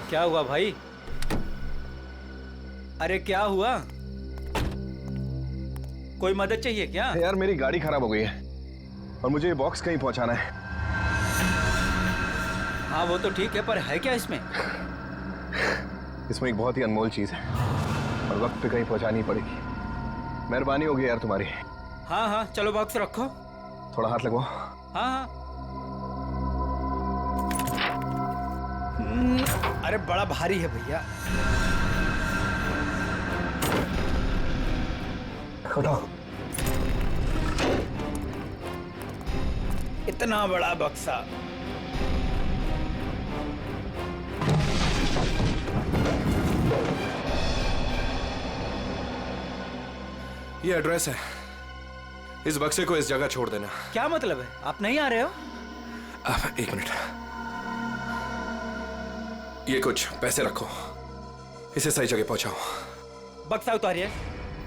क्या हुआ भाई? अरे क्या हुआ? कोई मदद चाहिए क्या? यार मेरी गाड़ी खराब हो गई है और मुझे ये बॉक्स कहीं पहुंचाना है। हाँ वो तो ठीक है, पर है क्या इसमें? इसमें एक बहुत ही अनमोल चीज है और वक्त पे कहीं पहुंचानी पड़ेगी। मेहरबानी होगी यार तुम्हारी। हाँ हाँ चलो बॉक्स रखो। थोड़ा हाथ लगवाओ। हाँ हाँ। अरे बड़ा भारी है भैया। उठाओ। इतना बड़ा बक्सा। ये एड्रेस है, इस बक्से को इस जगह छोड़ देना। क्या मतलब है? आप नहीं आ रहे हो? अब एक मिनट, ये कुछ पैसे रखो, इसे सही जगह पहुंचाओ। बक्सा उतारिए।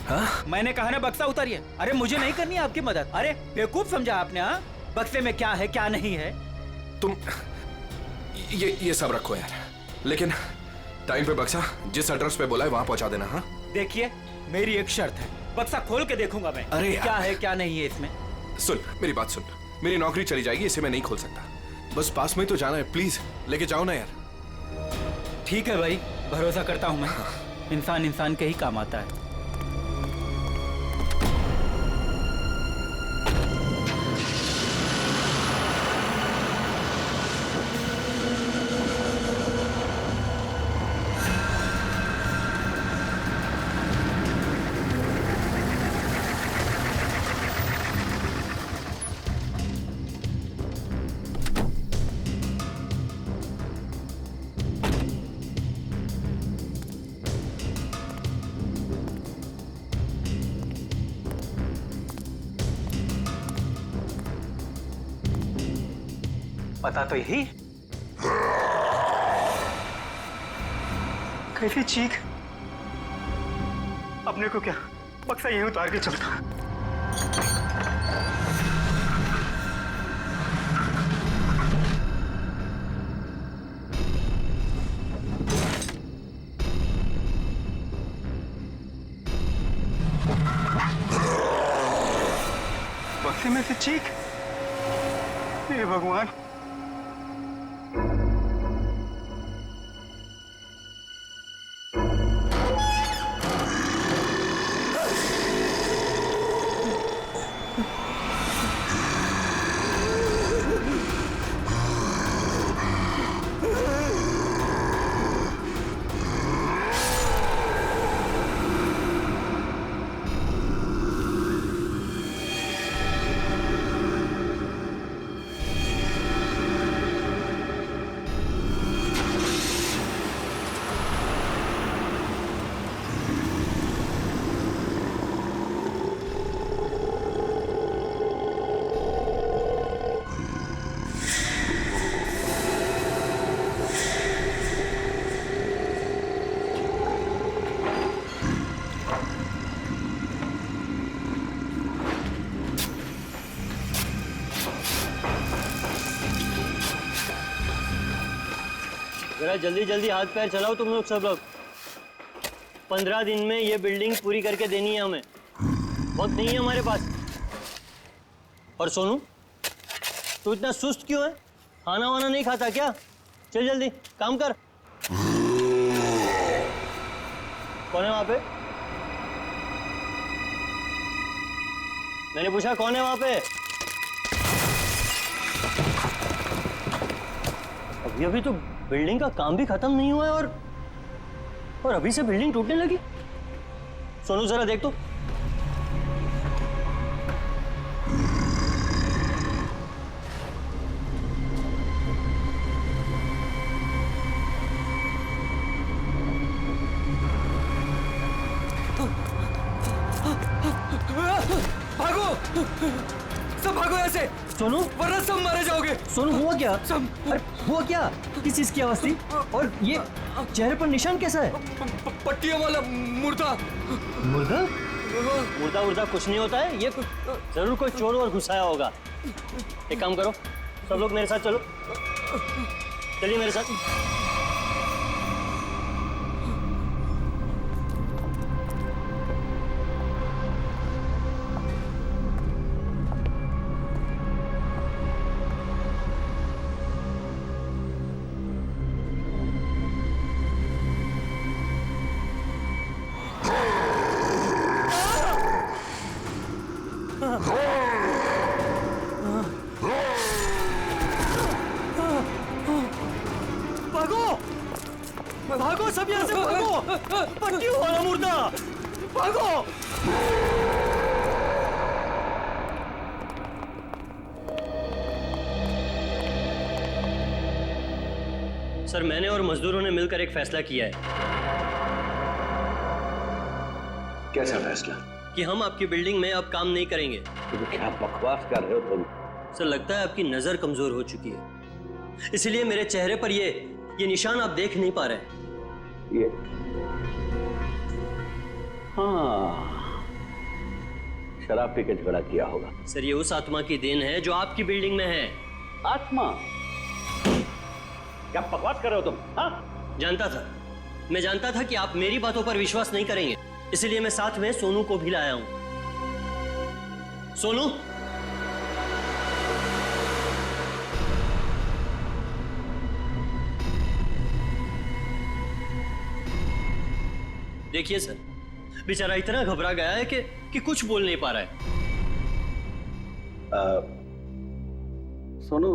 हाँ? मैंने कहा ना बक्सा उतारिए। अरे मुझे नहीं करनी है आपकी मदद। अरे बेवकूफ समझा आपने? हाँ, बक्से में क्या है क्या नहीं है? तुम ये सब रखो यार, लेकिन टाइम पे बक्सा जिस एड्रेस पे बोला है वहां पहुंचा देना। हाँ देखिए मेरी एक शर्त है, बक्सा खोल के देखूंगा मैं। अरे क्या है क्या नहीं है इसमें। सुन मेरी बात सुन, मेरी नौकरी चली जाएगी, इसे मैं नहीं खोल सकता। बस पास में ही तो जाना है, प्लीज लेके जाओ ना यार। ठीक है भाई, भरोसा करता हूँ मैं। इंसान इंसान के ही काम आता है। पता तो यही। कैसी चीख! अपने को क्या, बक्सा यहीं उतार के चलता। बक्से में से चीख! हे भगवान! जरा जल्दी जल्दी हाथ पैर चलाओ तुम लोग सब लोग। 15 दिन में ये बिल्डिंग पूरी करके देनी है हमें, वक्त नहीं है हमारे पास। और सोनू, तू इतना सुस्त क्यों है? खाना वाना नहीं खाता क्या? चल जल्दी काम कर। कौन है वहां पे? मैंने पूछा कौन है वहां पे? अभी अभी तो बिल्डिंग का काम भी खत्म नहीं हुआ है और अभी से बिल्डिंग टूटने लगी। सोनू जरा देख तो। भागो, सब भागो ऐसे। सोनू, वरना सब मारे जाओगे। सोनू हुआ क्या? सब अरे हुआ क्या? किस चीज की आवाज थी? और ये चेहरे पर निशान कैसा है? पट्टियों वाला मुर्दा। मुर्दा? मुर्दा मुर्दा कुछ नहीं होता है, ये जरूर कोई चोर और घुसाया होगा। एक काम करो, सब लोग मेरे साथ चलो, चलिए मेरे साथ। भागो सब यहाँ से भागो, पट्टियों वाला मुर्दा, भागो। सर, मैंने और मजदूरों ने मिलकर एक फैसला किया है कैसा फैसला? कि हम आपकी बिल्डिंग में अब काम नहीं करेंगे। तो क्या बकवास कर रहे हो तुम? सर, लगता है आपकी नजर कमजोर हो चुकी है, इसलिए मेरे चेहरे पर ये निशान आप देख नहीं पा रहे। ये हाँ, शराब पी के झगड़ा किया होगा। सर, ये उस आत्मा की देन है जो आपकी बिल्डिंग में है। आत्मा? क्या बकवास कर रहे हो तुम? हाँ? मैं जानता था कि आप मेरी बातों पर विश्वास नहीं करेंगे, इसलिए मैं साथ में सोनू को भी लाया हूं। सोनू, देखिए सर, बेचारा इतना घबरा गया है कि कुछ बोल नहीं पा रहा है। सोनू,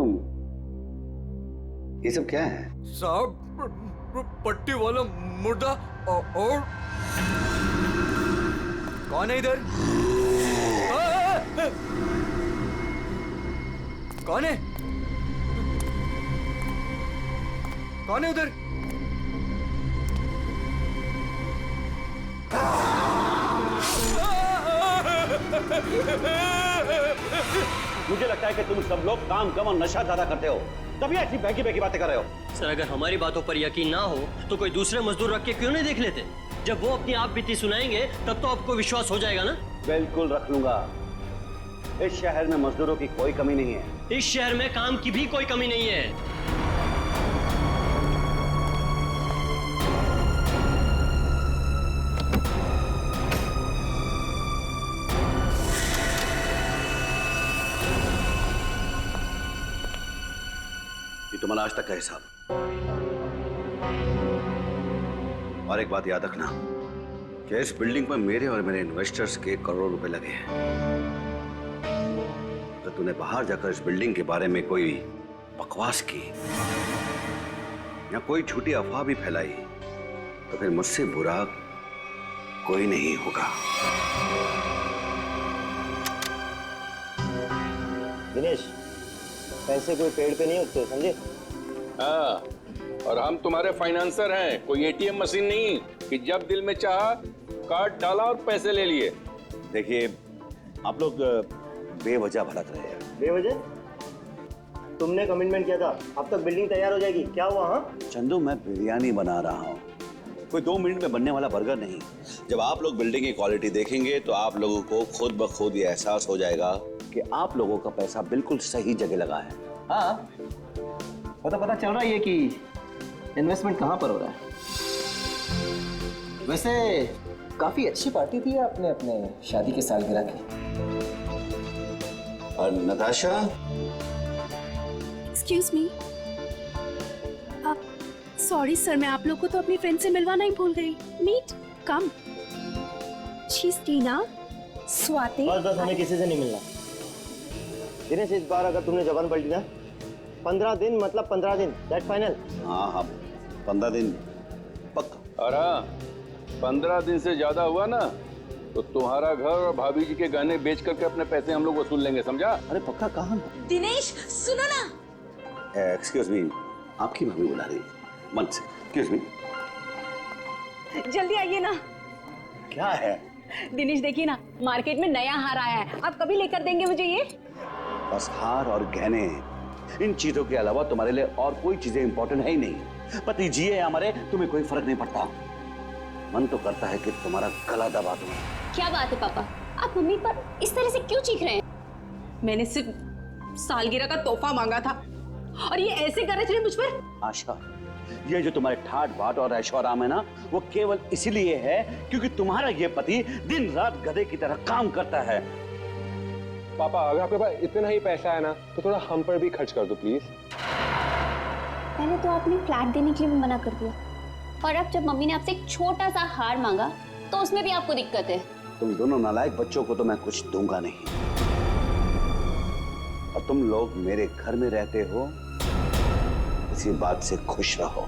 ये सब क्या है? साहब, पट्टी वाला मुर्दा और कौन है इधर? कौन है? कौन है उधर? मुझे लगता है कि तुम सब लोग काम कम और नशा ज्यादा करते हो, तभी ऐसी बहकी बहकी बातें कर रहे हो। सर, अगर हमारी बातों पर यकीन ना हो तो कोई दूसरे मजदूर रख के क्यों नहीं देख लेते? जब वो अपनी आप बीती सुनाएंगे तब तो आपको विश्वास हो जाएगा ना। बिल्कुल रख लूंगा। इस शहर में मजदूरों की कोई कमी नहीं है। इस शहर में काम की भी कोई कमी नहीं है। ये तुम्हारा आज तक का हिसाब। और एक बात याद रखना कि इस बिल्डिंग पर मेरे और मेरे इन्वेस्टर्स के करोड़ों रुपए लगे हैं। तो तूने बाहर जाकर इस बिल्डिंग के बारे में कोई बकवास की या कोई झूठी अफवाह भी फैलाई तो फिर मुझसे बुरा कोई नहीं होगा। दिनेश, पैसे कोई पेड़ पे नहीं उगते, समझे? हाँ, और हम तुम्हारे फाइनेंसर हैं, कोई एटीएम मशीन नहीं कि जब दिल में चाहा कार्ड डाला और पैसे ले लिए। देखिए, आप लोग बेवजह भड़क रहे हैं। बेवजह? तुमने कमिटमेंट किया था, अब तक बिल्डिंग तैयार हो जाएगी, क्या हुआ? हाँ, चंदू, मैं बिरयानी बना रहा हूँ, कोई 2 मिनट में बनने वाला बर्गर नहीं। जब आप लोग बिल्डिंग की क्वालिटी देखेंगे तो आप लोगों को खुद ब खुद ये एहसास हो जाएगा कि आप लोगों का पैसा बिल्कुल सही जगह लगा है। हाँ, पता चल रहा है कि इन्वेस्टमेंट कहाँ पर हो रहा है। वैसे काफी अच्छी पार्टी थी आपने अपने शादी के सालगिरह की। और नताशा, एक्सक्यूज मी, आप सॉरी सर, मैं आप लोग को तो अपनी फ्रेंड से मिलवाना ही भूल गई। Meet, come. She is Tina, Swati. बस हमें किसी से नहीं मिलना। दिनेश, इस बार अगर तुमने जबान पलटी ना, 15 दिन मतलब 15 दिन, दैट फाइनल। हाँ हाँ, 15 दिन पक्का। और हाँ, 15 दिन से ज्यादा हुआ ना तो तुम्हारा घर और भाभी जी के गहने बेच करके अपने पैसे हम लोग वसूल लेंगे, समझा? अरे पक्का कहाँ? दिनेश सुनो ना। एक्सक्यूज मी, आपकी भाभी बुला रही है। मन से, एक्सक्यूज मी। जल्दी आइए ना। क्या है? दिनेश देखिए ना, मार्केट में नया हार आया है, आप कभी लेकर देंगे मुझे ये? बस हार और गहने, इन चीजों के अलावा तुम्हारे लिए और कोई चीजें इंपॉर्टेंट है ही नहीं। पति जिए या मरे, तुम्हें कोई फर्क नहीं पड़ता। मन तो करता है कि तुम्हारा गला दबा दूं। क्या बात है पापा, आप मम्मी पर इस तरह से क्यों चीख रहे हैं? मैंने सिर्फ सालगिरह का तोहफा मांगा था और ये ऐसे कर रहे थे मुझ पर। आशा, ये जो तुम्हारे ठाट बाट और ऐशोआराम है ना, वो केवल इसीलिए है क्योंकि तुम्हारा ये पति दिन रात गधे की तरह काम करता है। पापा, अगर आपके पास इतना ही पैसा है ना तो थोड़ा हम पर भी खर्च कर दो प्लीज। पहले तो आपने फ्लैट देने के लिए भी मना कर दिया और अब जब मम्मी ने आपसे एक छोटा सा हार मांगा तो उसमें भी आपको दिक्कत है। तुम दोनों नालायक बच्चों को तो मैं कुछ दूंगा नहीं, और तुम लोग मेरे घर में रहते हो, इसी बात से खुश रहो।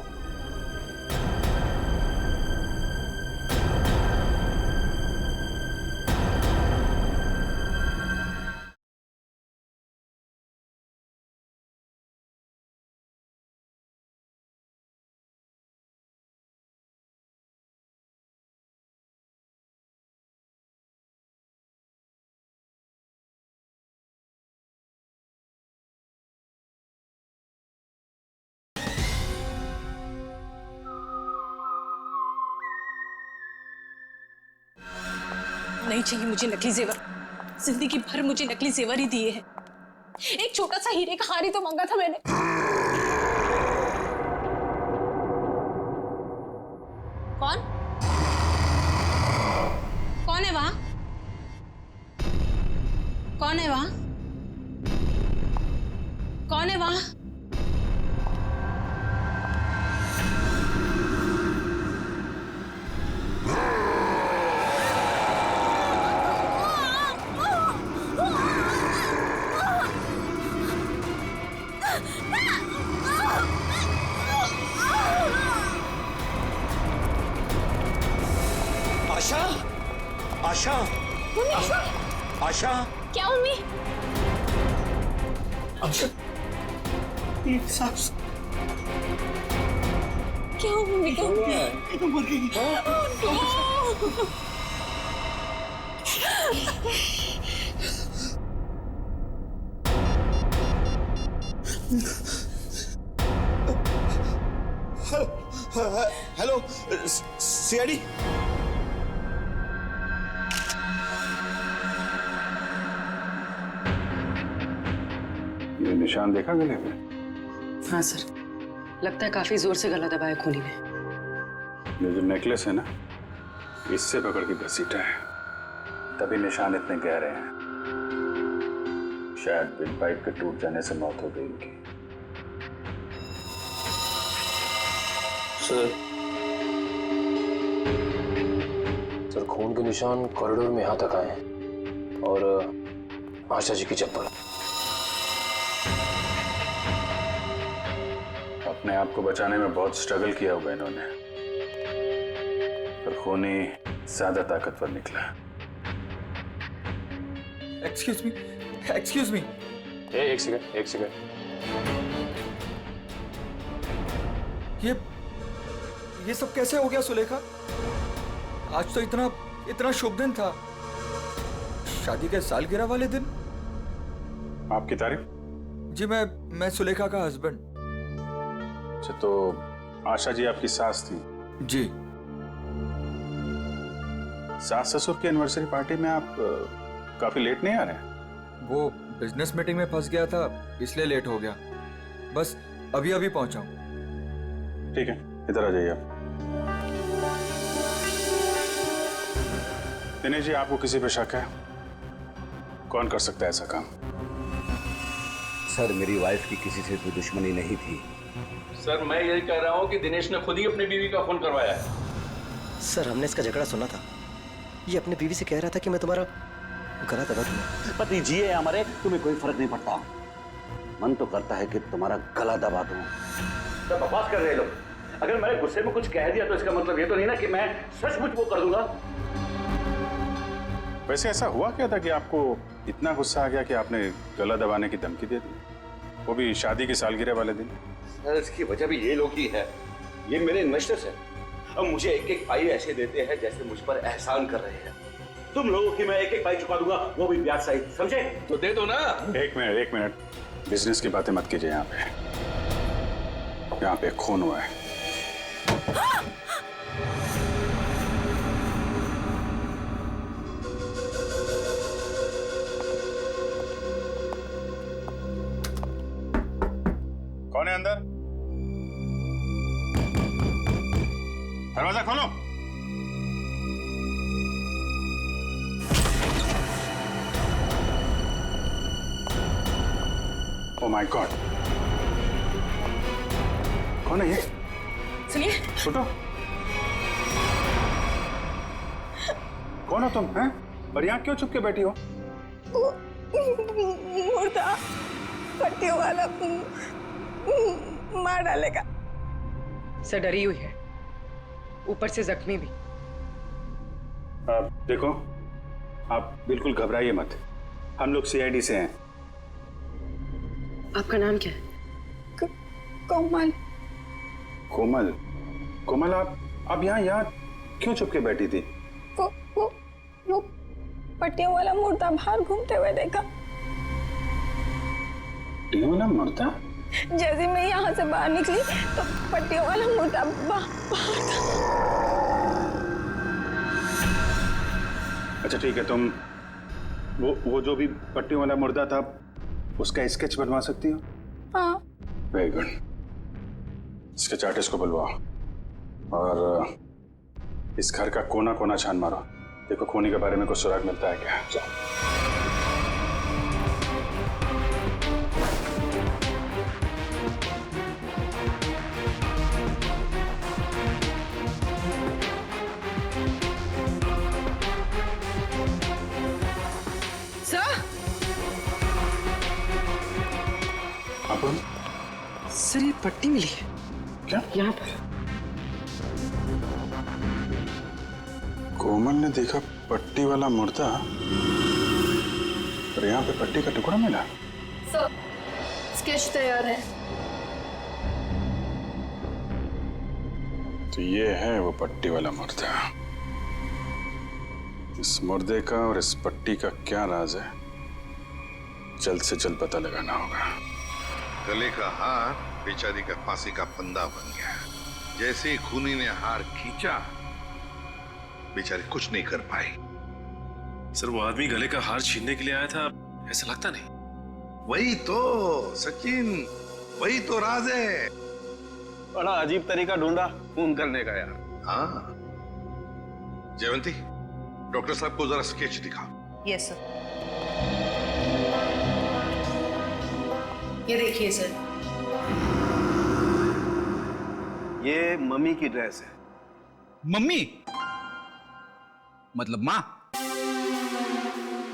नहीं चाहिए मुझे नकली जेवर। जिंदगी भर मुझे नकली जेवर ही दिए हैं। एक छोटा सा हीरे का हार ही तो मांगा था मैंने। कौन कौन है वहां? कौन है वहां? कौन है वहां? आशा, आशा, आशा, क्या मम्मी? आशा, एक सांस क्या मम्मी को? मर गई। Hello, CID. ये निशान देखा गले पे? हाँ सर, लगता है काफी जोर से गला दबाया खूनी ने। ये जो नेकलेस है ना, इससे पकड़ के घसीटा है, तभी निशान इतने गहरे हैं। शायद विंड पाइप के टूट जाने से मौत हो गई इनकी। सर खून के निशान कॉरिडोर में यहाँ तक आए हैं और आशा जी की चप्पल। अपने आप को बचाने में बहुत स्ट्रगल किया होगा इन्होंने, पर खूनी ज्यादा ताकतवर निकला। Excuse me, excuse me. एक सेकंड, एक सेकंड। ये सब कैसे हो गया सुलेखा? आज तो इतना शुभ दिन था, शादी के सालगिरह वाले दिन। आपकी तारीफ? जी मैं सुलेखा का हस्बैंड। अच्छा, तो आशा जी आपकी सास थी? जी। सास ससुर की एनिवर्सरी पार्टी में आप काफी लेट नहीं आ रहे हैं? वो बिजनेस मीटिंग में फंस गया था, इसलिए लेट हो गया। बस अभी अभी पहुंचा हूं। ठीक है, इधर आ जाइए आप। दिनेश जी, आपको किसी पे शक है? कौन कर सकता है ऐसा काम? सर, मेरी वाइफ की किसी से कोई दुश्मनी नहीं थी। सर, मैं यही कह रहा हूँ कि दिनेश ने खुद ही अपनी बीवी का खून करवाया है। सर, हमने इसका झगड़ा सुना था। ये अपनी बीवी से कह रहा था कि मैं तुम्हारा गला दबा दूंगा। पति जिए या मरे, तुम्हें कोई फर्क नहीं पड़ता। मन तो करता है कि तुम्हारा गला दबा दूं। तो बकवास कर रहे लोग। अगर मैंने गुस्से में कुछ कह दिया तो इसका मतलब ये तो नहीं ना कि मैं सचमुच वो कर दूंगा। वैसे ऐसा हुआ क्या था कि आपको इतना गुस्सा आ गया कि आपने गला दबाने की धमकी दे दी, वो भी शादी की सालगिरह वाले दिन? सर, इसकी वजह भी ये लोग ही है। ये मेरे इन्वेस्टर्स हैं। अब मुझे एक एक पाई ऐसे देते हैं जैसे मुझ पर एहसान कर रहे हैं। तुम लोगों की मैं एक एक पाई चुका दूंगा, वो भी ब्याज सहित, समझे? तो दे दो ना। एक मिनट, बिजनेस की बातें मत कीजिए। यहाँ पे खून हुआ है। कौन है अंदर? दरवाजा खोलो। ओह माय गॉड, कौन है ये? सुनिए। छोटो, कौन हो तुम हैं? और यहाँ क्यों चुप के बैठी हो? मुर्दा पट्टियों वाला मार डालेगा। सर डरी हुई है, ऊपर से जख्मी भी। देखो, आप बिल्कुल घबराइए मत। हम लोग सीआईडी से हैं। आपका नाम क्या है? कोमल। कोमल? कोमल, आप यहाँ क्यों चुप के बैठी थी? वो पट्टियों वाला मुर्दा बाहर घूमते हुए देखा। पट्टियों वाला मुर्दा? जैसे मैं यहाँ से बाहर निकली तो पट्टियों वाला मुर्दा बाहर था। अच्छा ठीक है, तुम वो जो भी पट्टी वाला मुर्दा था उसका स्केच बनवा सकती हो? हाँ। Very good. स्केच आर्टिस्ट को बुलवाओ और इस घर का कोना कोना छान मारो, देखो खूनी के बारे में कुछ सुराग मिलता है क्या। जाओ। सर ये पट्टी मिली है क्या यहाँ पर? कोमल ने देखा पट्टी वाला मुर्दा और यहाँ पे पट्टी का टुकड़ा मिला। सर स्केच तैयार है। तो ये है वो पट्टी वाला मुर्दा। इस मुर्दे का और इस पट्टी का क्या राज है, जल्द से जल्द पता लगाना होगा। गले का हार बेचारी का फांसी का फंदा बन गया। जैसे ही खूनी ने हार खींचा, बेचारी कुछ नहीं कर पाई। सर वो आदमी गले का हार छीनने के लिए आया था, ऐसा लगता नहीं। वही तो सचिन, वही तो राज है। बड़ा अजीब तरीका ढूंढा खून करने का यार। हाँ जयवंती, डॉक्टर साहब को जरा स्केच दिखा। Yes sir. ये देखिए सर, ये मम्मी की ड्रेस है। मम्मी मतलब माँ?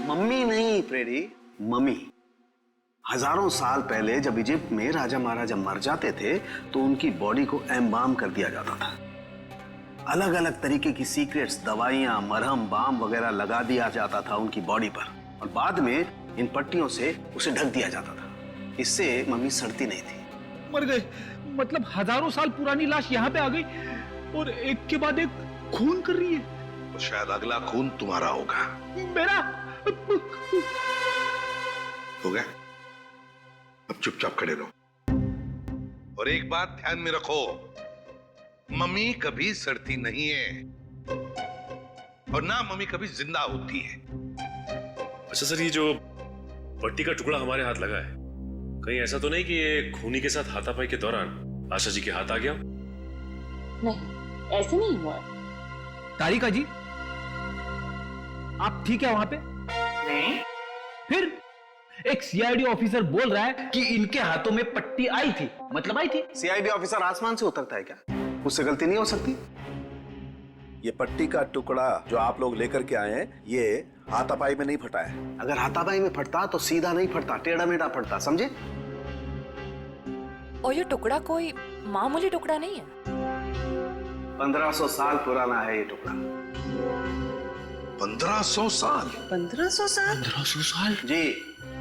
मम्मी नहीं फ्रेडी, मम्मी। हजारों साल पहले जब इजिप्ट में राजा महाराजा मर जाते थे तो उनकी बॉडी को एम्बाम कर दिया जाता था। अलग अलग तरीके की सीक्रेट्स, दवाइयां, मरहम, बाम वगैरह लगा दिया जाता था उनकी बॉडी पर और बाद में इन पट्टियों से उसे ढक दिया जाता था। इससे मम्मी सड़ती नहीं थी। मर गए मतलब हजारों साल पुरानी लाश यहाँ पे आ गई और एक के बाद एक खून कर रही है। तो शायद अगला खून तुम्हारा होगा। मेरा हो गया, अब चुपचाप खड़े रहो। और एक बात ध्यान में रखो, मम्मी कभी सड़ती नहीं है और ना मम्मी कभी जिंदा होती है। अच्छा सर, ये जो पट्टी का टुकड़ा हमारे हाथ लगा है, कहीं ऐसा तो नहीं कि ये खूनी के साथ हाथापाई के दौरान आशा जी के हाथ आ गया? नहीं, ऐसे नहीं हुआ। तारिका जी, आप ठीक है वहां पे? नहीं। फिर एक सीआईडी ऑफिसर बोल रहा है कि इनके हाथों में पट्टी आई थी, मतलब आई थी। सीआईडी ऑफिसर आसमान से उतरता है क्या? उससे गलती नहीं हो सकती। ये पट्टी का टुकड़ा जो आप लोग लेकर के आए हैं, ये हाथापाई में नहीं फटा है। अगर हाथापाई में फटता तो सीधा नहीं फटता, टेढ़ा मेढ़ा फटता, समझे? और ये टुकड़ा कोई मामूली टुकड़ा नहीं है। 1500 साल पुराना है ये टुकड़ा। 1500 साल? 1500 साल? 1500 साल? जी,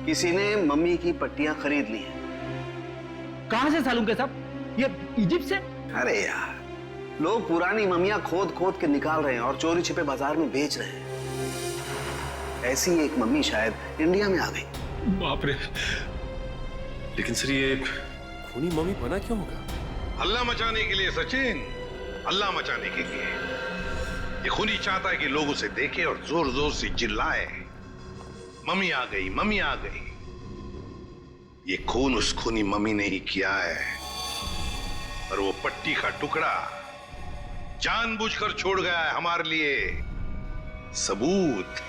किसी ने मम्मी की पट्टियां खरीद ली हैं। कहां से सालूंके साहब? ये इजिप्ट से? अरे यार, लोग पुरानी मम्मियां खोद खोद के निकाल रहे हैं और चोरी छिपे बाजार में बेच रहे हैं। ऐसी एक मम्मी शायद इंडिया में आ गई। बाप रे। लेकिन सर ये खूनी मम्मी बना क्यों होगा? हल्ला मचाने के लिए सचिन, हल्ला मचाने के लिए। ये खूनी चाहता है कि लोग उसे देखें और जोर जोर से चिल्लाए, मम्मी आ गई, मम्मी आ गई। ये खून उस खूनी मम्मी ने ही किया है और वो पट्टी का टुकड़ा जानबूझकर छोड़ गया है हमारे लिए सबूत।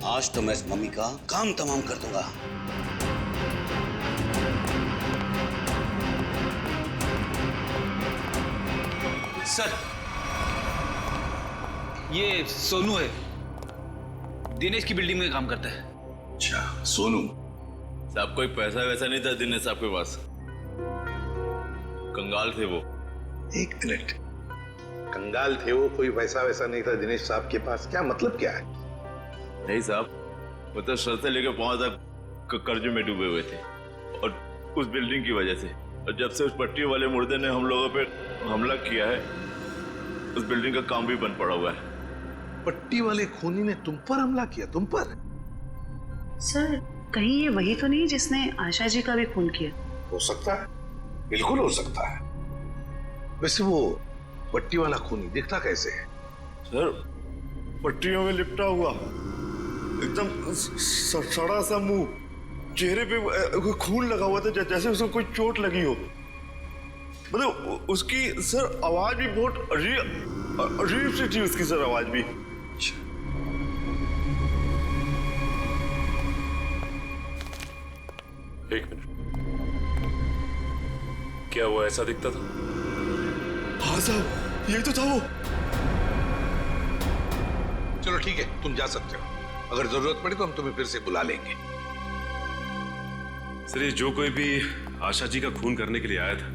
आज तो मैं इस मम्मी का काम तमाम कर दूंगा। सर, ये सोनू है, दिनेश की बिल्डिंग में काम करता है। अच्छा, सोनू साहब कोई पैसा वैसा नहीं था दिनेश साहब के पास, कंगाल थे वो। एक मिनट, कंगाल थे वो, कोई पैसा वैसा नहीं था दिनेश साहब के पास? क्या मतलब क्या है? नहीं साहब, वो तो सर से लेकर पांव तक कर्जे में डूबे हुए थे और उस बिल्डिंग की वजह से। और जब से उस पट्टी वाले मुर्दे ने हम लोगों पे हमला किया है, उस बिल्डिंग का काम भी बंद पड़ा हुआ है। पट्टी वाले खूनी ने तुम पर हमला किया? तुम पर? सर, कहीं ये वही तो नहीं जिसने आशा जी का भी खून किया? हो सकता है, बिल्कुल हो सकता है। वैसे वो पट्टी वाला खूनी दिखता कैसे है? सर, पट्टियों में लिपटा हुआ, एकदम सड़ा सा मुंह, चेहरे पे खून लगा हुआ था जैसे उसको कोई चोट लगी हो। मतलब उसकी सर आवाज भी बहुत अजीब सी थी, उसकी सर आवाज भी। एक मिनट, क्या वो ऐसा दिखता था? हाँ साहब, यही तो था वो। चलो ठीक है, तुम जा सकते हो। अगर जरूरत पड़ी तो हम तुम्हें फिर से बुला लेंगे। सर, ये जो कोई भी आशा जी का खून करने के लिए आया था,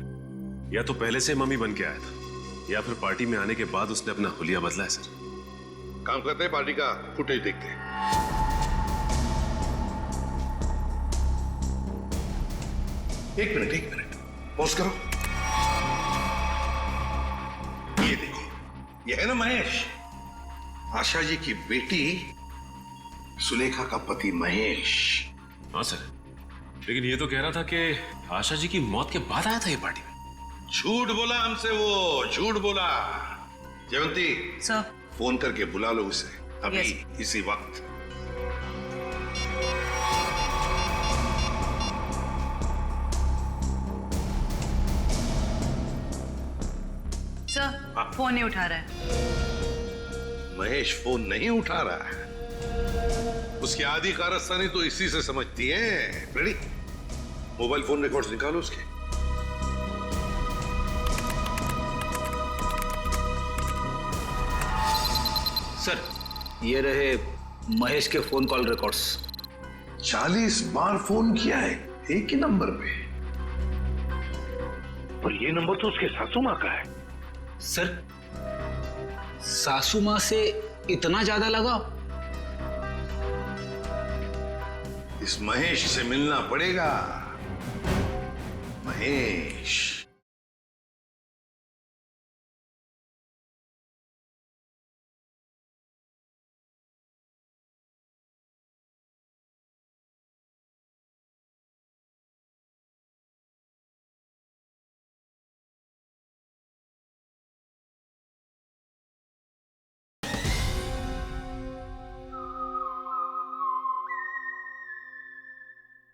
या तो पहले से मम्मी बन के आया था, या फिर पार्टी में आने के बाद उसने अपना हुलिया बदला है। सर, काम करते हैं, पार्टी का फुटेज देखते हैं। एक मिनट, पॉज करो। ये देखो, ये है ना महेश, आशा जी की बेटी सुलेखा का पति महेश। हाँ सर, लेकिन ये तो कह रहा था कि आशा जी की मौत के बाद आया था ये पार्टी में। झूठ बोला हमसे, वो झूठ बोला। जयवंती सर, फोन करके बुला लो उसे अभी, इसी वक्त। सर, फोन नहीं उठा रहा है। महेश फोन नहीं उठा रहा है, उसकी आधी कारस्तानी तो इसी से समझती है। रेडी, मोबाइल फोन रिकॉर्ड्स निकालो उसके। सर, ये रहे महेश के फोन कॉल रिकॉर्ड्स। 40 बार फोन किया है एक ही नंबर पे, और ये नंबर तो उसके सासू माँ का है। सर, सासू माँ से इतना ज्यादा लगाव? इस महेश से मिलना पड़ेगा। महेश,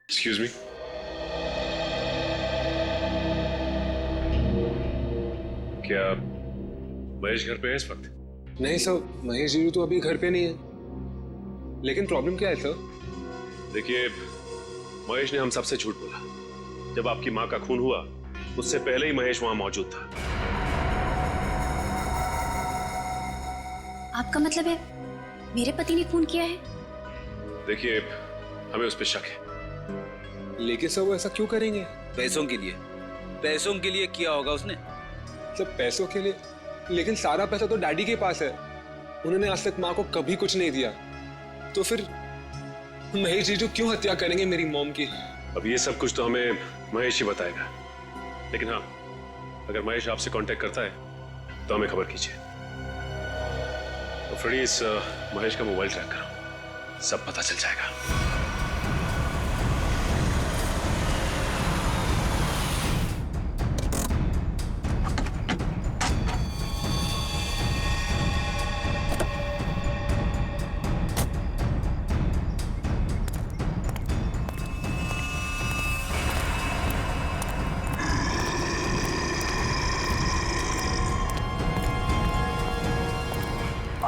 एक्सक्यूज मी, क्या महेश घर पे है इस वक्त? नहीं सर, महेश जी तो अभी घर पे नहीं है। लेकिन प्रॉब्लम क्या है सर? देखिए, महेश ने हम सबसे झूठ बोला। जब आपकी माँ का खून हुआ, उससे पहले ही महेश वहां मौजूद था। आपका मतलब है मेरे पति ने खून किया है? देखिए, हमें उस पर शक है। लेकिन सर वो ऐसा क्यों करेंगे? पैसों के लिए, पैसों के लिए किया होगा उसने। सब पैसों के लिए? लेकिन सारा पैसा तो डैडी के पास है, उन्होंने आज तक माँ को कभी कुछ नहीं दिया। तो फिर महेश जी क्यों हत्या करेंगे मेरी मॉम की? अब ये सब कुछ तो हमें महेश ही बताएगा। लेकिन हाँ, अगर महेश आपसे कांटेक्ट करता है तो हमें खबर कीजिए। तो फ्रेडी, इस महेश का मोबाइल ट्रैक करो, सब पता चल जाएगा।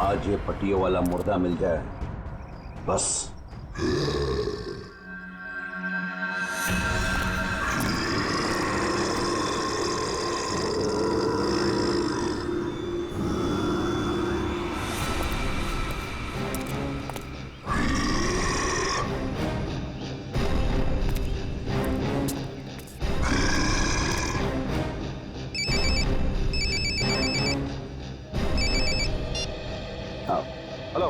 आज ये पट्टियों वाला मुर्दा मिल जाए बस। हेलो,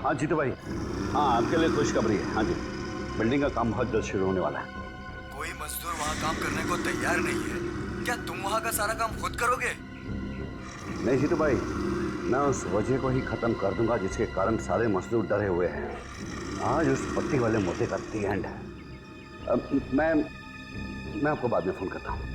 हाँ जीतू भाई, हाँ आपके लिए खुशखबरी है। हाँ जी, बिल्डिंग का काम बहुत जल्द शुरू होने वाला है। कोई मजदूर वहाँ काम करने को तैयार नहीं है। क्या तुम वहाँ का सारा काम खुद करोगे? नहीं जीतू भाई, मैं उस वजह को ही खत्म कर दूंगा जिसके कारण सारे मजदूर डरे हुए हैं। आज उस पट्टी वाले मुद्दे का दी एंड है। मैं आपको बाद में फोन करता हूँ।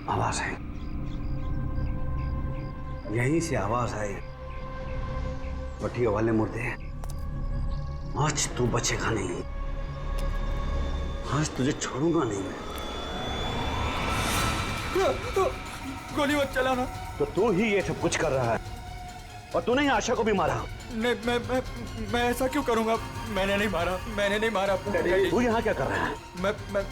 आवाज आई, यहीं से आवाज आई, पट्टियों वाले मुर्दे, आज तू बचेगा नहीं, आज तुझे छोड़ूंगा नहीं मैं। गोली मत चलाना। तो तू ही ये सब कुछ कर रहा है और तूने ही आशा को भी मारा। नहीं, मैं ऐसा क्यों करूंगा? मैंने नहीं मारा। तू यहाँ क्या कर रहा है? मैं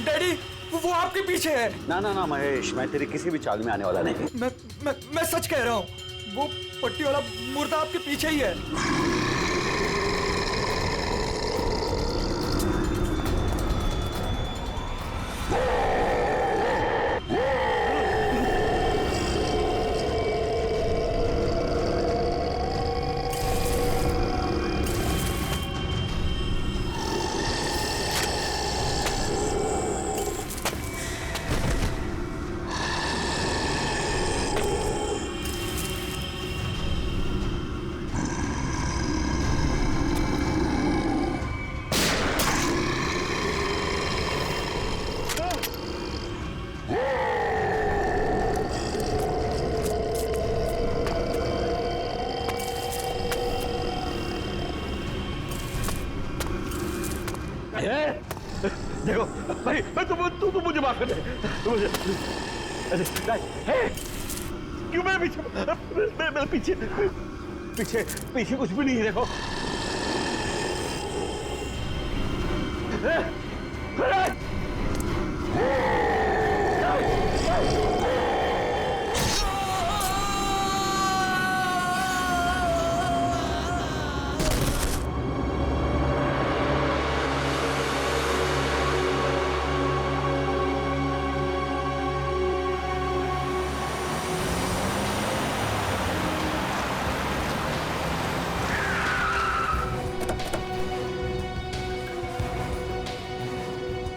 डैडी, वो आपके पीछे है। ना महेश, मैं तेरी किसी भी चाल में आने वाला नहीं। मैं सच कह रहा हूँ, वो पट्टी वाला मुर्दा आपके पीछे ही है। देखो भाई, तू मुझे माफ कर दे। मुझे क्यों मेरे पीछे पीछे कुछ भी नहीं है। देखो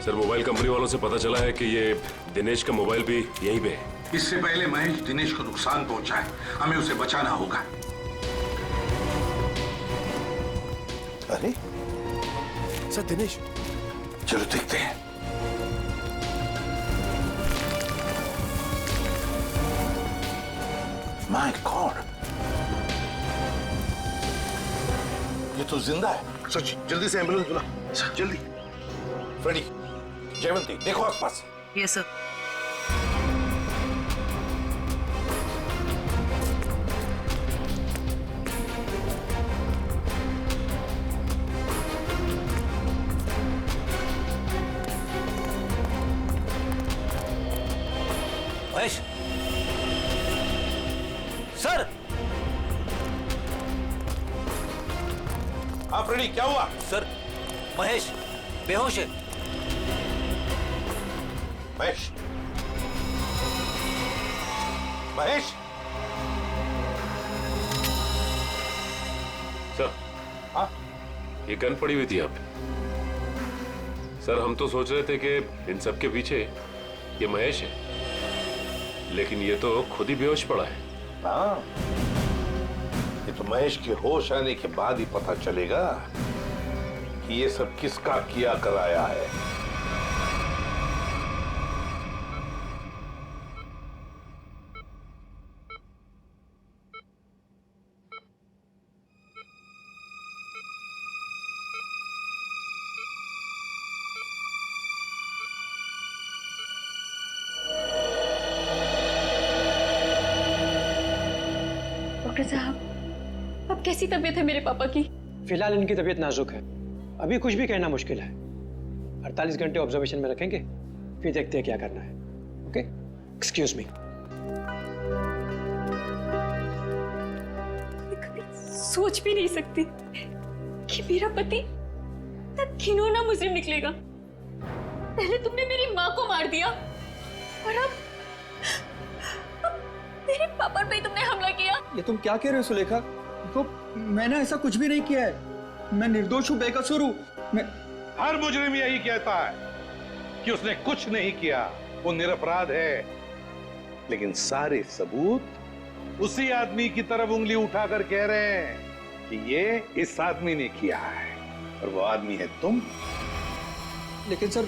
सर, मोबाइल कंपनी वालों से पता चला है कि ये दिनेश का मोबाइल भी यहीं पे है। इससे पहले महेश दिनेश को नुकसान पहुंचाए, हमें उसे बचाना होगा। अरे सर, दिनेश। चलो देखते हैं। माय गॉड, ये तो जिंदा है। सच, जल्दी से एम्बुलेंस बुला, जल्दी। फ्रेडी, जयवंती, देखो आसपास। Yes sir. महेश सर। हाँ फ्रेडी, क्या हुआ? सर, महेश बेहोश है। महेश, महेश। सर, हाँ? ये गन पड़ी हुई थी यहाँ पे। सर, हम तो सोच रहे थे कि इन सब के पीछे ये महेश है, लेकिन ये तो खुद ही बेहोश पड़ा है। हाँ, ये तो महेश के होश आने के बाद ही पता चलेगा कि ये सब किसका किया कराया है। डॉक्टर साहब, अब कैसी तबीयत है मेरे पापा की? फिलहाल इनकी तबीयत नाजुक है, अभी कुछ भी कहना मुश्किल है। 48 घंटे ऑब्जर्वेशन में रखेंगे, फिर देखते हैं क्या करना है। Okay, excuse me. सोच भी नहीं सकती कि मेरा पति इतना घिनौना मुजरिम निकलेगा। पहले तुमने मेरी माँ को मार दिया और अब मेरे पापा पे तुमने हमला किया। ये तुम क्या कह रहे हो सुलेखा? तो मैंने ऐसा कुछ भी नहीं किया है। मैं निर्दोष हूँ, बेकसूर हूँ। हर मुजरिम यही कहता है कि उसने कुछ नहीं किया, वो निरपराध है। लेकिन सारे सबूत उसी आदमी की तरफ उंगली उठाकर कह रहे हैं कि ये इस आदमी ने किया है, और वो आदमी है तुम। लेकिन सर,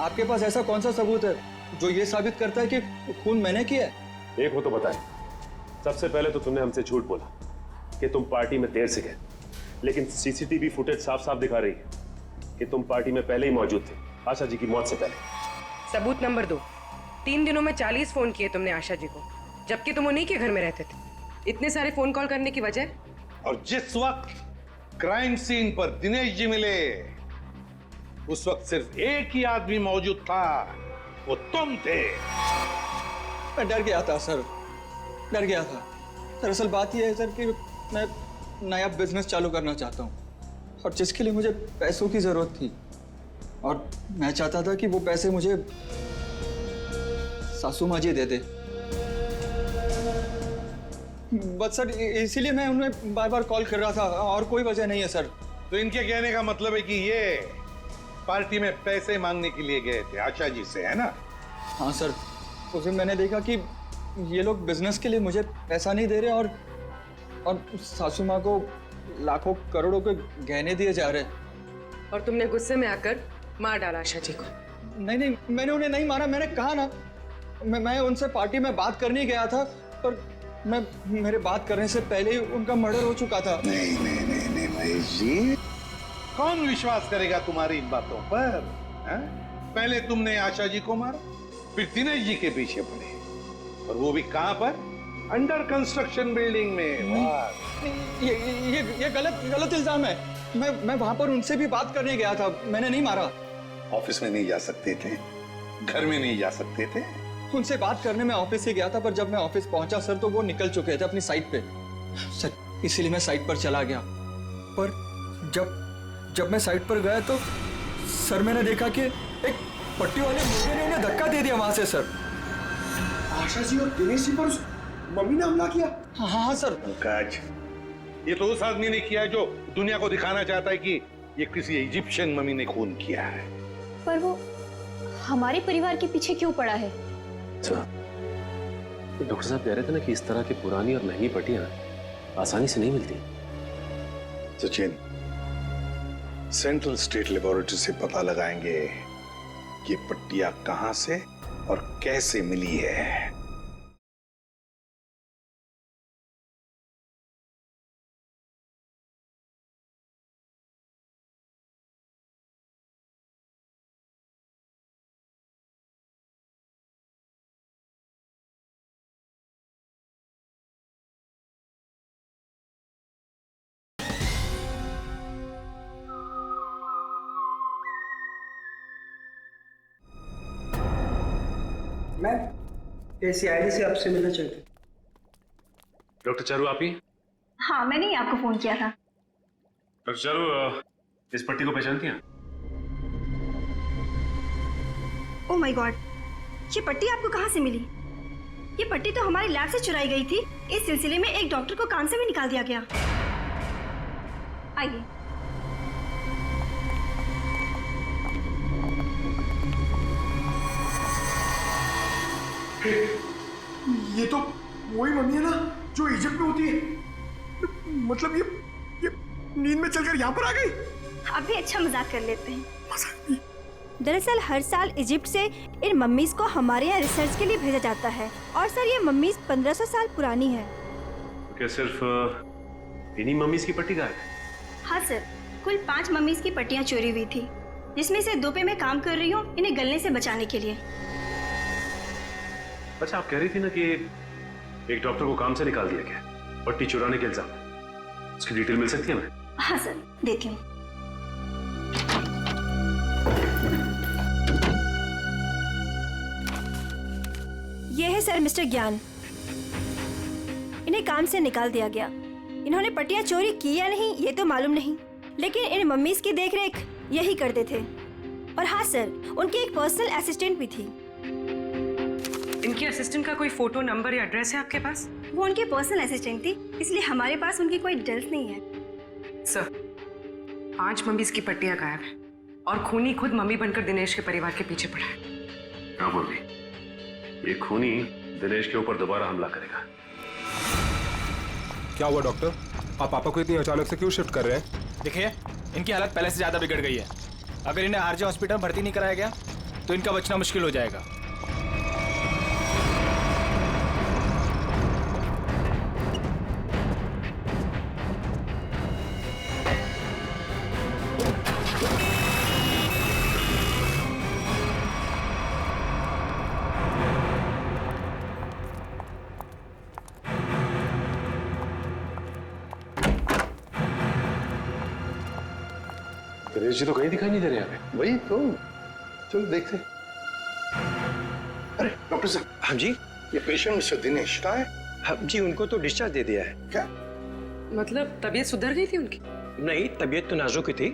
आपके पास ऐसा कौन सा सबूत है जो ये साबित करता है कि खून मैंने किया है? एक हो तो बताए। सबसे पहले तो तुमने हमसे झूठ बोला कि तुम पार्टी में देर से गए, लेकिन सीसीटीवी फुटेज साफ साफ दिखा रही है कि तुम पार्टी में पहले ही मौजूद थे, आशा जी की मौत से पहले। सबूत नंबर 2, 3 दिनों में 40 फोन किए तुमने आशा जी को, जबकि तुम उन्हीं के घर में रहते थे। इतने सारे फोन कॉल करने की वजह? और जिस वक्त क्राइम सीन पर दिनेश जी मिले, उस वक्त सिर्फ एक ही आदमी मौजूद था, वो तुम थे। मैं डर गया था सर, डर गया था। दरअसल बात यह है सर कि मैं नया बिजनेस चालू करना चाहता हूँ, और जिसके लिए मुझे पैसों की जरूरत थी, और मैं चाहता था कि वो पैसे मुझे सासू माँ जी दे दे। बस सर, इसीलिए मैं उन्हें बार बार कॉल कर रहा था, और कोई वजह नहीं है सर। तो इनके कहने का मतलब है कि ये पार्टी में पैसे मांगने के लिए गए थे आशा जी से, है ना? हाँ सर, तो फिर मैंने देखा कि ये लोग बिजनेस के लिए मुझे पैसा नहीं दे रहे, और सासू माँ को लाखों करोड़ों के गहने दिए जा रहे। और तुमने गुस्से में आकर मार डाला आशा जी को? नहीं, मैंने उन्हें नहीं मारा। मैंने कहा ना, मैं उनसे पार्टी में बात करने गया था, पर मेरे बात करने से पहले ही उनका मर्डर हो चुका था। नहीं महेश जी, कौन विश्वास करेगा तुम्हारी इन बातों पर? पहले तुमने आशा जी को मारा, फिर दिनेश जी के पीछे पड़े, और वो भी कहां पर? अंडर कंस्ट्रक्शन बिल्डिंग में। ये गलत इल्जाम है। मैं वहां पर उनसे भी बात करने गया था, मैंने नहीं मारा। ऑफिस में नहीं जा सकते थे, घर में नहीं जा सकते थे? उनसे बात करने में ऑफिस ही गया था, पर जब मैं ऑफिस पहुंचा सर, तो वो निकल चुके थे अपनी साइट पे सर, इसीलिए मैं साइट पर चला गया। पर जब मैं साइट पर गया तो सर, मैंने देखा कि एक पट्टी वाले मुर्गे ने उन्हें धक्का दे दिया वहां से सर। आशा जी और दिनेश जी पर मम्मी ने हमला किया? हाँ सर। पंकज, ये तो उस आदमी ने किया जो दुनिया को दिखाना चाहता है कि ये किसी इजिप्शियन मम्मी ने खून किया है। पर वो हमारे परिवार के पीछे क्यों पड़ा है? डॉक्टर साहब कह रहे थे ना कि इस तरह की पुरानी और महंगी पट्टियां आसानी से नहीं मिलती। सचिन, सेंट्रल स्टेट लेबोरेटरी से पता लगाएंगे कि पट्टियां कहां से और कैसे मिली है। मैं सीआईडी से आपसे मिलना चाहती हूँ। डॉक्टर चारू, आप ही? हाँ, मैंने ही आपको फोन किया था। डॉक्टर चारू, इस पट्टी को पहचानती हैं? ओह माय गॉड, ये पट्टी आपको कहाँ से मिली? ये पट्टी तो हमारी लैब से चुराई गई थी। इस सिलसिले में एक डॉक्टर को काम से भी निकाल दिया गया। आइए। ये तो वही मम्मी है ना जो इजिप्ट में होती है। मतलब ये नींद में चलकर यहाँ पर आ गई। आप भी अच्छा मजाक कर लेते हैं। दरअसल हर साल इजिप्ट से इन मम्मीज को हमारे यहाँ रिसर्च के लिए भेजा जाता है, और सर ये मम्मीज 1500 साल पुरानी है। तो क्या सिर्फ इन्हीं मम्मीज की पट्टी गायब है? हाँ सर, कुल 5 मम्मीज की पट्टियाँ चोरी हुई थी, जिसमें से 2 पे मैं काम कर रही हूँ इन्हें गलने से बचाने के लिए। अच्छा, आप कह रही थी ना कि एक डॉक्टर को काम से निकाल दिया गया पट्टी चुराने के इल्जाम में। उसकी डिटेल मिल सकती है हमें? हाँ सर, देती हूँ। ये है सर मिस्टर ज्ञान। इन्हें काम से निकाल दिया गया। इन्होंने पट्टियां चोरी की या नहीं ये तो मालूम नहीं, लेकिन इन मम्मीज की देखरेख यही करते थे। और हाँ सर, उनकी एक पर्सनल असिस्टेंट भी थी। इनकी असिस्टेंट का कोई फोटो, नंबर या एड्रेस है आपके पास? वो उनकी पर्सनल असिस्टेंट थी, इसलिए हमारे पास उनकी कोई डिटेल्स नहीं है। सर, 5 मम्मीज की पट्टियां गायब है और खूनी खुद मम्मी बनकर दिनेश के परिवार के पीछे पड़ा है। क्या बोल रही? ये खूनी दिनेश के ऊपर दोबारा हमला करेगा। क्या हुआ डॉक्टर? आप पापा को इतनी अचानक से क्यों शिफ्ट कर रहे हैं? देखिए, इनकी हालत पहले से ज्यादा बिगड़ गई है। अगर इन्हें आरजे हॉस्पिटल भर्ती नहीं कराया गया तो इनका बचना मुश्किल हो जाएगा। दिनेश जी तो कहीं दिखाई नहीं दे रहे हमें। वही तो, चलो देखते। अरे डॉक्टर साहब। हाँ जी। ये पेशेंट मिस्टर दिनेश कहाँ है? हाँ जी, उनको तो डिस्चार्ज दे दिया है। क्या मतलब तबीयत सुधर गई थी उनकी? नहीं, तबीयत तो नाजुक ही थी,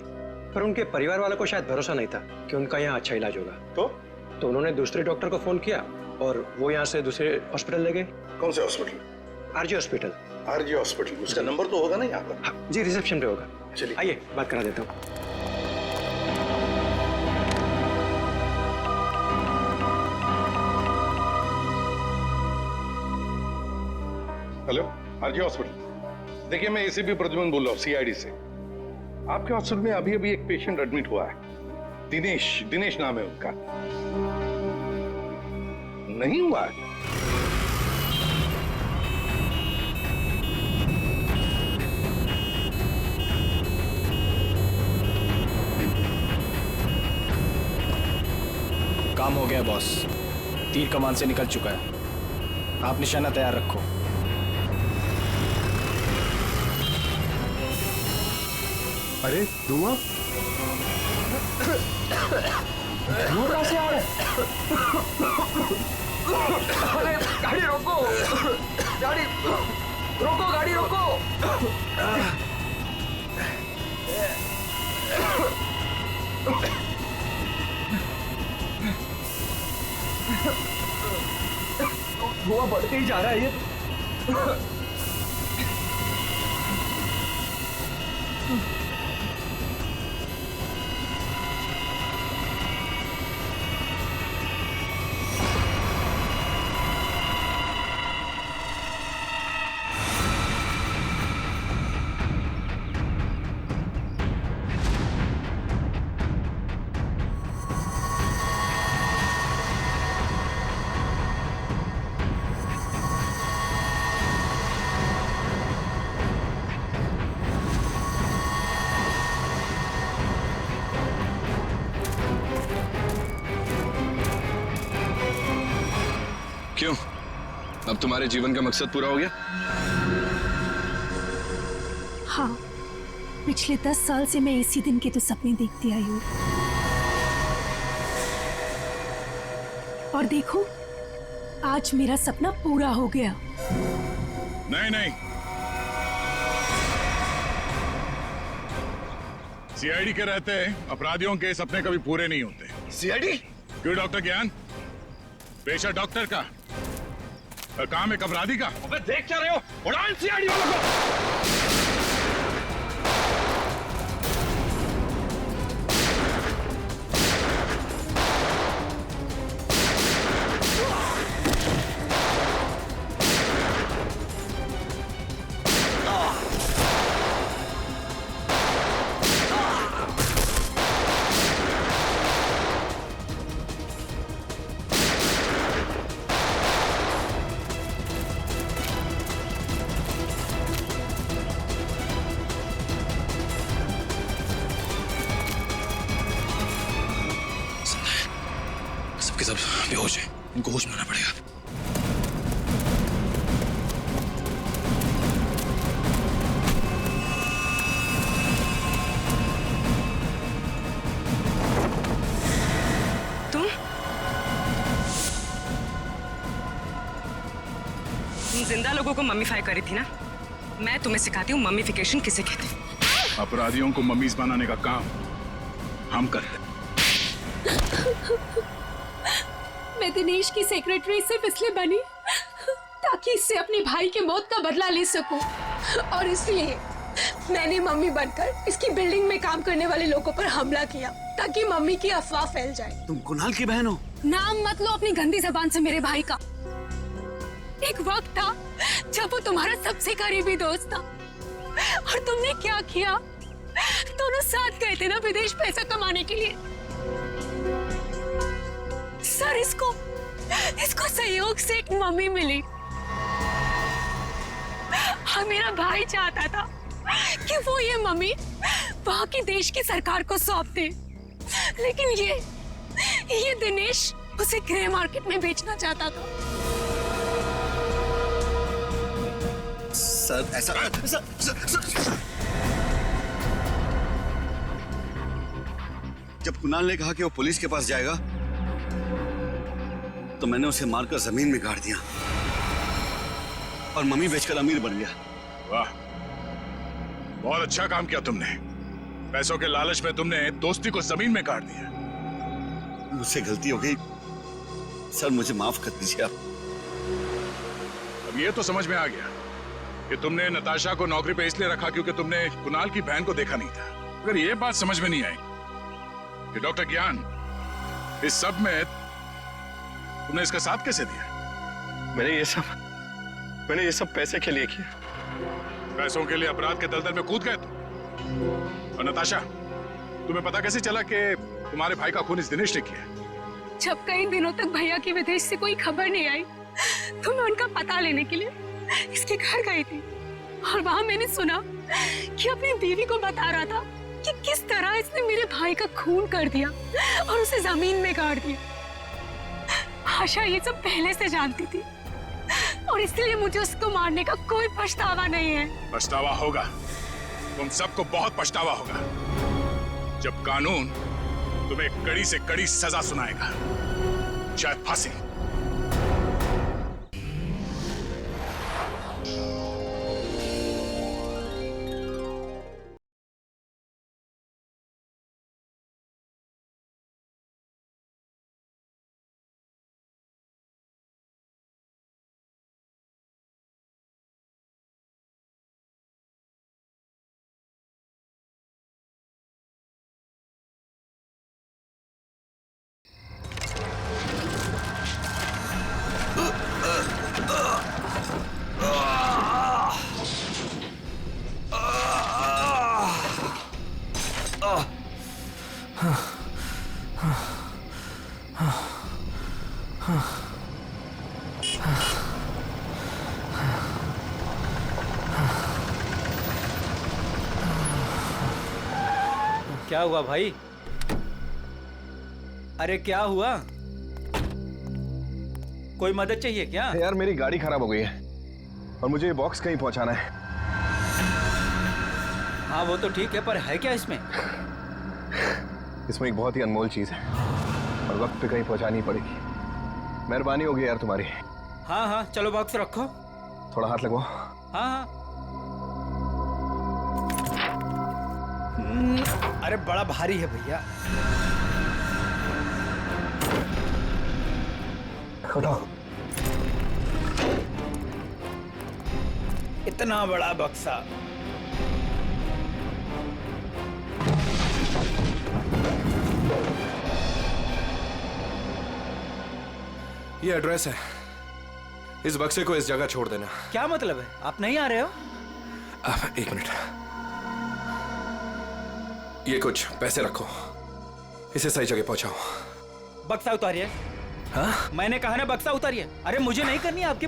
पर उनके परिवार वालों को शायद भरोसा नहीं था कि उनका यहाँ अच्छा इलाज होगा। तो उन्होंने दूसरे डॉक्टर को फोन किया और वो यहाँ से दूसरे हॉस्पिटल ले गए। कौन से hospital? RJ hospital. RJ hospital, उसका नंबर तो होगा ना यहाँ पर? हाँ जी, रिसेप्शन पे होगा। चलिए आइए बात करा देता हूँ। Hello, RJ hospital. देखिए, मैं एसीपी प्रद्युमन बोल रहा हूँ, सीआईडी से। आपके हॉस्पिटल में अभी अभी एक पेशेंट एडमिट हुआ है। दिनेश नाम है उनका। नहीं हुआ है? काम हो गया बॉस, तीर कमान से निकल चुका है। आप निशाना तैयार रखो। अरे धुआं कहाँ से आ रहा है? अरे गाड़ी रोको, गाड़ी रोको, गाड़ी रोको। धुआं बढ़ते ही जा रहा है ये। क्यों? अब तुम्हारे जीवन का मकसद पूरा हो गया? हाँ, पिछले 10 साल से मैं इसी दिन के तो सपने देखती आई हूँ। और देखो, आज मेरा सपना पूरा हो गया। नहीं, सीआईडी के रहते अपराधियों के सपने कभी पूरे नहीं होते। सीआईडी? क्यों डॉक्टर ज्ञान? पेशा डॉक्टर का, काम एक अपराधी का। अबे देख क्या रहे हो? उड़ाओ सीआईडी वालों को। सबके सब बेहोश हैं, इनको होश में आना पड़ेगा। लोगों को मम्मीफाई करी थी ना, मैं तुम्हें सिखाती हूँ मम्मीफिकेशन किसे कहते हैं। अपराधियों को मम्मीज बनाने का काम हम करते हैं। मैं दिनेश की सेक्रेटरी सिर्फ इसलिए बनी ताकि इससे अपने भाई के मौत का बदला ले सकूं, और इसलिए मैंने मम्मी बनकर इसकी बिल्डिंग में काम करने वाले लोगों पर हमला किया ताकि मम्मी की अफवाह फैल जाए। तुम कुणाल की बहन हो? नाम मत लो अपनी गंदी जबान से मेरे भाई का। एक वक्त था जब वो तुम्हारा सबसे करीबी दोस्त था, और तुमने क्या किया? दोनों साथ गए थे ना विदेश पैसा कमाने के लिए। सर, इसको सहयोग से एक मम्मी मिली, और मेरा भाई चाहता था कि वो ये मम्मी वहां की देश की सरकार को सौंप दे, लेकिन ये दिनेश उसे ग्रे मार्केट में बेचना चाहता था। सर ऐसा सर। जब कुणाल ने कहा कि वो पुलिस के पास जाएगा तो मैंने उसे मारकर जमीन में गाड़ दिया और मम्मी बेचकर अमीर बन गया। वाह, बहुत अच्छा काम किया तुमने। पैसों के लालच में तुमने दोस्ती को जमीन में गाड़ दिया। मुझसे गलती हो गई सर, मुझे माफ कर दीजिए आप। अब ये तो समझ में आ गया कि तुमने नताशा को नौकरी पे इसलिए रखा क्योंकि तुमने कुणाल की बहन को देखा नहीं था। अगर ये बात समझ में नहीं आई कि डॉक्टर ज्ञान इस सब में तुमने इसका साथ कैसे दिया? मैंने ये सब पैसे के लिए किया। पैसों के लिए अपराध के दलदल में कूद गए तुम। और नताशा, तुम्हें पता कैसे चला कि तुम्हारे भाई का खून इस दिनेश ने किया? जब कई दिनों तक भैया की विदेश से कोई खबर नहीं आई तो मैं उनका पता लेने के लिए इसके घर गई थी, और वहां मैंने सुना कि अपनी बीवी को बता रहा था कि किस तरह इसने मेरे भाई का खून कर दिया और उसे जमीन में गाड़ दिया। आशा ये सब पहले से जानती थी, और इसलिए मुझे उसको मारने का कोई पछतावा नहीं है। पछतावा होगा, तुम सबको बहुत पछतावा होगा जब कानून तुम्हें कड़ी से कड़ी सजा सुनाएगा, शायद फांसी। क्या हुआ भाई? अरे क्या हुआ? कोई मदद चाहिए क्या? यार मेरी गाड़ी खराब हो गई है और मुझे ये बॉक्स कहीं पहुंचाना है। हाँ वो तो ठीक है, पर है क्या इसमें? इसमें एक बहुत ही अनमोल चीज है और वक्त पे कहीं पहुंचानी पड़ेगी। मेहरबानी होगी यार तुम्हारी। हाँ हाँ चलो बॉक्स रखो। थोड़ा हाथ लगवाओ। हाँ हाँ। अरे बड़ा भारी है भैया। उठाओ। इतना बड़ा बक्सा। ये एड्रेस है, इस बक्से को इस जगह छोड़ देना। क्या मतलब है? आप नहीं आ रहे हो? एक मिनट, ये कुछ पैसे रखो, इसे सही जगह पहुंचाओ। बक्सा उतारिए। हाँ? मैंने कहा ना बक्सा उतारिए। अरे मुझे नहीं करनी आपकी